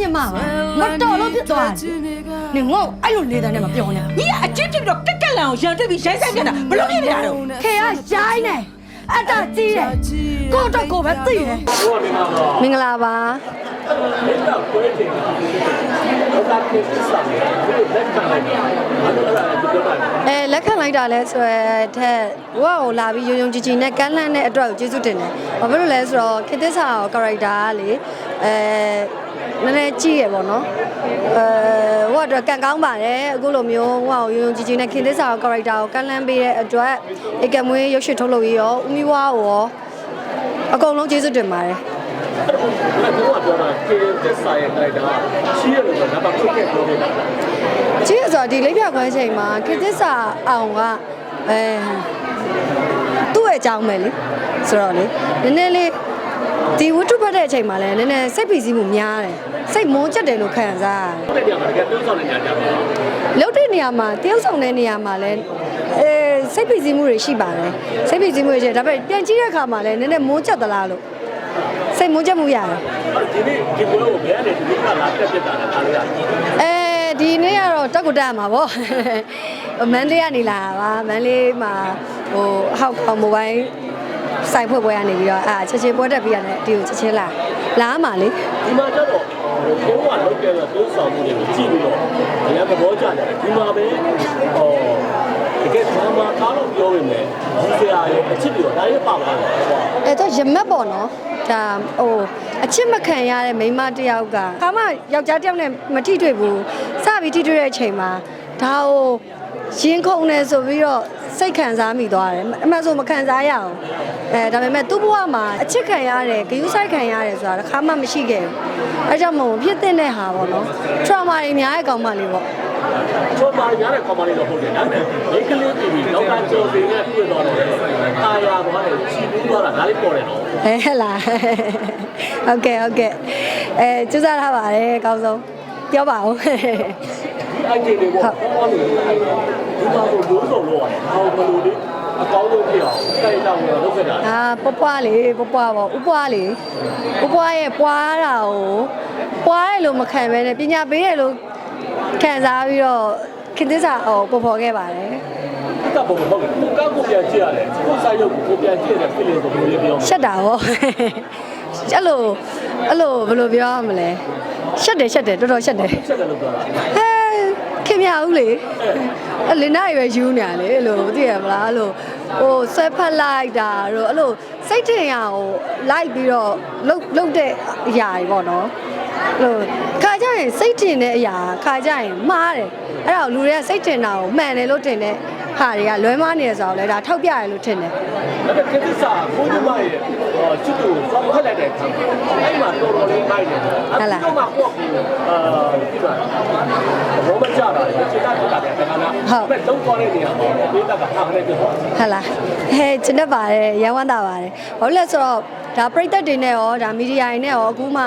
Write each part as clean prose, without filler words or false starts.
ညီမပါငါတော်လို့ဖြစ်သွားတယ်နင်ငေါ့အဲ့လိုလေတန်းနဲ့မပြောနဲ့ ညီကအချင်းချင်းတော့ကက်ကက်လန်ကိုရန်တွေ့ပြီးရိုက်ဆိုင်ပြန်တာဘလို့ဖြစ်နေတာတော့ ခေကရိုင်းနေအတကြီးတယ်ကိုတော့ကိုပဲသိတယ်မင်္ဂလာပါလက်ခံလိုက်တာလဲဆိုတော့ဝါကိုလာပြီးယုံယုံကြည်ကြည်နဲ့ကမ်းလှမ်းတဲ့အတွက်ကိုကျေးဇူးတင်တယ်။ဘာဖြစ်လို့လဲဆိုတော့ခေတ္တစာကို character ကလေနည်းနည်းကြည့်ရပေါ့နော်။ဟိုကတော့ကန်ကောင်းပါတယ်အခုလိုမျိုးဟိုကိုယုံယုံကြည်ကြည်နဲ့ခေတ္တစာကို character ကိုကမ်းလှမ်းပေးတဲ့အတွက်ဧကမွေးရုပ်ရှင်ထုတ်လုပ်ရေးရောဦးမီဝါရောအကုန်လုံးကျေးဇူးတင်ပါတယ်။ပြောတာခေတ္တစာရဲ့ character ရှိရလို့ဒါပါခက်ခဲပြောနေတာ။ကြီးဆိုတော့ဒီလေးပြခွဲချိန်မှာခေတ္တစာအောင်ကသူ့ရဲ့အကြောင်းပဲလေဆိုတော့လေနည်းနည်းလေးဒီဝတ္ထုဖတ်တဲ့အချိန်မှာလည်းနည်းနည်းစိတ်ဖိစီးမှုများတယ်စိတ်မုန်းချက်တယ်လို့ခံစားရတယ်လုတ်တဲ့နေရာမှာတယောက်ဆောင်တဲ့နေရာမှာလည်းစိတ်ဖိစီးမှုတွေရှိပါတယ်စိတ်ဖိစီးမှုတွေရှိတယ်ဒါပေမဲ့ပြန်ကြည့်တဲ့အခါမှာလည်းနည်းနည်းမုန်းချက်သလားလို့စိတ်မုန်းချက်မှုရတယ်ဒီနေ့ဒီဘလိုဘယ်ကနေဒီနေ့ကလာတက်တာလဲအားရဒီနေ့ကတော့တက်ကိုတက်ရမှာပေါ့မန္တလေးကနေလာတာပါမန္တလေးမှာဟိုဟောက်ကောင်မိုဘိုင်းစိုက်ဖွဲ့ပွဲကနေပြီးတော့ချက်ချင်းပွဲတက်ပြီးရတယ်ဒီကိုချက်ချင်းလာမှာလေဒီမှာကျတော့ဘုံကလောက်ကျတော့တိုးဆောင်မှုတွေကိုကြည့်ပြီးတော့အရင်သဘောကျတယ်ဒီမှာပဲတကယ်ဘာမှအားလုံးပြောနေတယ်ဒီဆရာရဲ့အချစ်တွေတော့ဒါရေးပါပါတယ်တော့ရမက်ပေါ့နော်ဒါဟိုအချစ်မခံရတဲ့မိန်းမတယောက်ကခါမှယောက်ျားတယောက်နဲ့မထိတွေ့ဘူးစပြီးထိတွေ့တဲ့အချိန်မှာဒါဟိုရင်ခုန်နေဆိုပြီးတော့စိတ်ခံစားမိသွားတယ်အမှန်ဆိုမခံစားရအောင်ဒါပေမဲ့သူ့ဘဝမှာအချစ်ခံရတယ်ဂရုစိုက်ခံရတယ်ဆိုတာတစ်ခါမှမရှိခဲ့ဘူးအဲကြောင့်မို့ဖြစ်တဲ့ဟာပေါ့နော် trauma တွေများတဲ့ကောင်မလေးပေါ့ trauma များတဲ့ကောင်မလေးတော့ဟုတ်တယ်ဒါပေမဲ့မိကလေးပြီးလောကကျော်စီနဲ့တွေ့တော့တယ်အာရသွားတယ်ချီးပူးသွားတာဒါလေးပေါ်တယ်နော်ဟဲ့လားဟုတ်ကဲ့ကျူးစားထားပါတယ်အကောင်းဆုံးပြောပါဦးအဲ့ဒီတွေပေါ့ဘာလို့လဲဒီမှာဆိုရိုးစုံလို့ရတယ်ဟောဘယ်လိုလဲအကောင်းဆုံးဖြစ်အောင်တိုက်တောင်းရလုပ်ခဲ့တာပွားလေပွားပေါ့ဥပွားလေဥပွားရဲ့ပွားတာကိုပွားရလို့မခံပဲနဲ့ပညာပေးရလို့ခံစားပြီးတော့ခေတ္တစာပေါ်ပေါ်ခဲ့ပါတယ်ကပ်ပေါ်ဟုတ်တယ်ကိုကောက်ကိုပြန်ကြည့်ရတယ်ကိုစားရုပ်ကိုပြန်ကြည့်တဲ့ feeling ကိုဘယ်လိုပြောရှက်တာဟောအဲ့လိုဘယ်လိုပြောရမလဲရှက်တယ်တော်တော်ရှက်တယ်လို့ပြောတာခင်ဗျာဦးလေလင်းနိုင်ပဲယူနေရလေအဲ့လိုသိရမလားအဲ့လိုဟိုဆွဲဖက်လိုက်တာတို့အဲ့လိုစိတ်ထင်ရအောင်လိုက်ပြီးတော့လှုပ်တဲ့အရာတွေပေါ့နော်အဲ့လိုခါကြရင်စိတ်ထင်တဲ့အရာခါကြရင်မှားတယ်အဲ့ဒါလူတွေကစိတ်ထင်တာကိုမှန်တယ်လို့ထင်တဲ့ဟာတွေကလွဲမားနေရဆိုတော့လေဒါထောက်ပြရတယ်လို့ထင်တယ်ဒါပေမဲ့ခေတ္တစာဘုန်းကြီးမရဲ့ချစ်သူစောင့်ခက်လိုက်တဲ့အခါအဲ့မှာတော်တော်လေးမိုက်တယ်အဲ့ဒီတော့မှကိုယ့်ကိုဒီကဘောမကြတာလေစိတ်ဓာတ်တက်တယ်ခဏခဏပဲလုံးသွားတဲ့နေရာမှာဘေးတက်ကအားနဲ့ပြောဟုတ်လားကျင်းတတ်ပါတယ်ရဝမ်းသာပါတယ်ဘာလို့လဲဆိုတော့ဒါပရိသတ်တွေနဲ့ရောဒါမီဒီယာတွေနဲ့ရောအခုမှ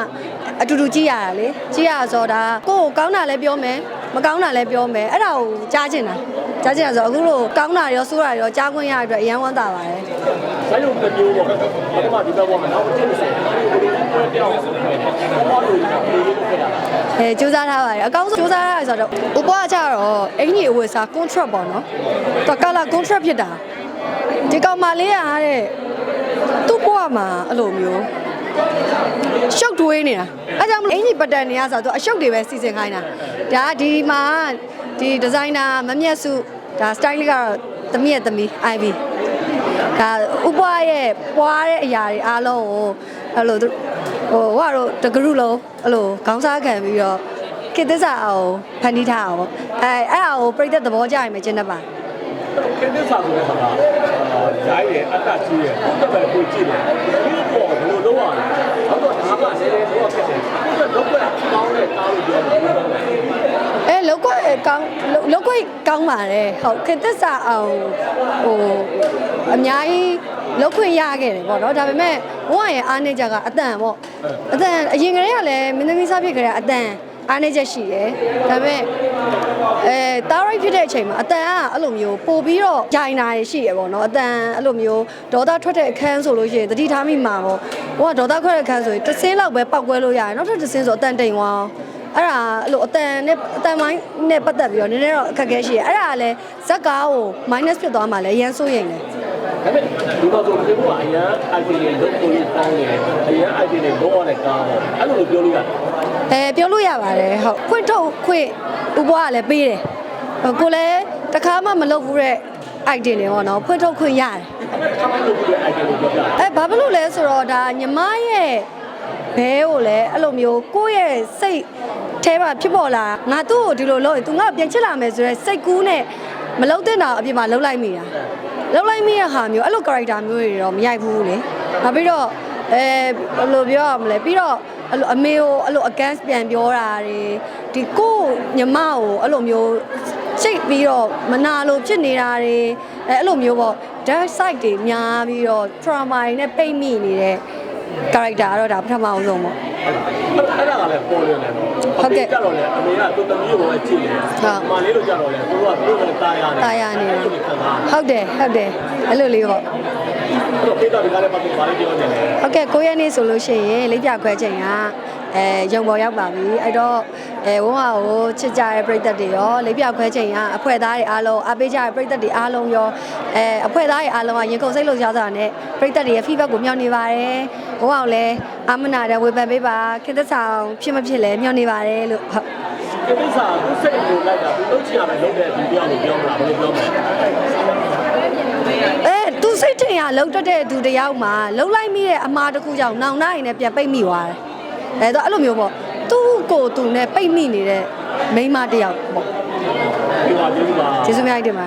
အတူတူကြည့်ရတာလေကြည့်ရဆိုတော့ဒါကိုယ်ကောင်းတာလည်းပြောမယ်မကောင်းတာလည်းပြောမယ်အဲ့ဒါကိုကြားချင်တာဆိုတော့အခုလိုကောင်းတာရောဆိုးတာရောကြားခွင့်ရတဲ့အတွက်အရန်ဝမ်းသာပါတယ်။ဆိုင်ရုံတစ်မျိုးပေါ့။ဘာမှဒီဘက်ပေါ်မှာတော့မသိဘူးဆိုတော့ပြောင်းဆိုတော့ဘာလို့ဒီလိုလုပ်ခဲ့တာလဲ။စူးစမ်းထားပါတယ်အကောင်းဆုံးစူးစမ်းရဆိုတော့ဥပကကြတော့အင်ကြီးအဝယ်စား contract ပေါ့နော်။တော့ကလာ contract ဖြစ်တာဒီကောင်မလေးရတဲ့သူ့ဘဝမှာအဲ့လိုမျိုးရှုပ်ထွေးနေတာအဲကြောင့်အင်ကြီးပတ်တန်နေရဆိုတော့အရှုပ်တွေပဲစီစဉ်ခိုင်းတာဒါဒီမှာဒီဒီဇိုင်နာမမျက်စုဒါ style လေးကတော့သမီးivyဒါဥပွားရဲ့ပွားတဲ့အရာတွေအားလုံးကိုအဲ့လိုဟိုကတော့တကရုလုံးအဲ့လိုခေါင်းစားခံပြီးတော့ခေတ္တစာအောင်ဖန်တီးထားအောင်ပေါ့အဲ့ဒါကိုပြိတ္တသဘောကျရင်မကျင်းတတ်ပါခေတ္တစာဆိုတဲ့ဟာကဂျိုင်းရဲ့အတ္တကြီးရဲ့ဘုဒ္ဓဘာသာကိုကြည့်တယ်ဒီပေါ်ဘယ်လိုလုပ်ရလဲဟုတ်တော့ဒါကလည်းတော့ဖြစ်တယ်ဒီကတော့ကောင်းတဲ့ကားလို့ပြောတယ်လောက်ကွက်ကောင်းပါတယ်ဟုတ်ခေတ္တစာအောင်ဟိုအများကြီးလောက်ခွင့်ရခဲ့တယ်ပေါ့နော်ဒါပေမဲ့ဘဝရဲ့အားနည်းချက်ကအတန်ပေါ့အတန်အရင်ကတည်းကလည်းမင်းသမီးစားဖြစ်ကြတဲ့အတန်အားနည်းချက်ရှိတယ်ဒါပေမဲ့တားရိုက်ဖြစ်တဲ့အချိန်မှာအတန်ကအဲ့လိုမျိုးပို့ပြီးတော့ဂျိုင်နာရှိရပေါ့နော်အတန်အဲ့လိုမျိုးဒေါသထွက်တဲ့အခန်းဆိုလို့ရှိရင်တတိထားမိမှာပေါ့ဟိုကဒေါသထွက်တဲ့အခန်းဆိုရင်တစ်စင်းလောက်ပဲပောက်ကွဲလို့ရတယ်နောက်ထပ်တစ်စင်းဆိုအတန်တိမ်သွား အဲ့ဒါအဲ့လိုအတန်မိုင်းနဲ့ပတ်သက်ပြီးတော့နည်းနည်းတော့အခက်အခဲရှိတယ်အဲ့ဒါကလည်းဇက်ကားကို minus ဖြစ်သွားမှလည်းအရန်စိုးရိမ်တယ် ဒါပေမဲ့ဒီတော့ဆိုဒီကအရင် IP တွေလုပ်ကိုတောင်းနေတယ်အရင် IP တွေလောရတဲ့ကားပေါ့အဲ့လိုပြောလို့ရတယ် ပြောလို့ရပါတယ်ဟုတ်ခွင့်ထုတ်ခွင့်ဥပကလည်းပေးတယ်ကိုလည်းတခါမှမလုပ်ဘူးတဲ့ idea တွေပေါ့နော်ဖွင့်ထုတ်ခွင့်ရတယ် ခါမှလုပ်ပြီးတဲ့ IP တွေပြောပြတယ် ဘာဖြစ်လို့လဲဆိုတော့ဒါညီမရဲ့ဘဲကိုလည်းအဲ့လိုမျိုးကိုယ့်ရဲ့စိတ်ထဲမှာဖြစ်ပေါ်လာငါသူ့ကိုဒီလိုလုပ်ရင် तू ငါ့ကိုပြန်ချစ်လာမယ်ဆိုတော့စိတ်ကူးနဲ့မလုပ်တဲ့တာအပြင်မှာလှုပ်လိုက်မိတာလှုပ်လိုက်မိတဲ့ဟာမျိုးအဲ့လို character မျိုးတွေတော့မရိုက်ဘူးလေနောက်ပြီးတော့ဘယ်လိုပြောရမလဲပြီးတော့အဲ့လိုအမေကိုအဲ့လို against ပြန်ပြောတာတွေဒီကိုညီမကိုအဲ့လိုမျိုးစိတ်ပြီးတော့မနာလို့ဖြစ်နေတာတွေအဲ့လိုမျိုးပေါ့ dark side တွေများပြီးတော့ trauma တွေနဲ့ပိတ်မိနေတဲ့ character ကတော့ဒါပထမအောင်ဆုံးပေါ့ အဲ့ဒါကလည်းပေါ်လွင်တယ်နော်ကြတော့လေအမေကသူ့သမီးကိုပဲကြည့်တယ်မလေးတို့ကြတော့လေသူကသူ့ကိုတာယာနေတယ်ဟုတ်တယ်အဲ့လိုလေးပေါ့ အဲ့တော့ပေးတော့ဒီကားလေးပတ်သက်ပါလိမ့်ပြောနေတယ် ဟုတ်ကဲ့9ရက်နေ့ဆိုလို့ရှိရင်လိပ်ပြခွဲချိန်ကရုံပေါ်ရောက်ပါပြီအဲ့တော့ဝုန်းဟာကိုချစ်ကြတဲ့ပရိသတ်တွေရောလိပ်ပြခွဲချိန်ကအဖွဲ့သားတွေအားလုံးအားပေးကြတဲ့ပရိသတ်တွေအားလုံးရောအဖွဲ့သားတွေအားလုံးကရင်ကုန်စိတ်လို့ရောက်တာနဲ့ပရိသတ်တွေရဲ့ feedback ကိုမျှော်နေပါတယ်ဝုန်းဟာကိုလည်းအာမနာတဲ့ဝေဖန်ပေးပါခင်သက်ဆောင်ဖြစ်မဖြစ်လဲမျှော်နေပါတယ်လို့ဟုတ် ဒီကိစ္စကိုစိတ်ကိုလိုက်တာသူလုပ်ချင်ရမယ်လုပ်တဲ့ဗီဒီယိုကိုပြောမလားဘယ်လိုပြောမလဲ သူစိတ်ထင်ရလှုပ်တတ်တဲ့သူတယောက်မှာလှုပ်လိုက်မိတဲ့အမှားတစ်ခုကြောင့်နောင်နှရင်နဲ့ပြန်ပိတ်မိသွားတယ်တော့အဲ့လိုမျိုးပေါ့သူ့ကိုယ်သူနဲ့ပိတ်မိနေတဲ့မိန်းမတယောက်ပေါ့ ဒီမှာဒီမှာ ကျေးဇူးများတင်ပါတယ်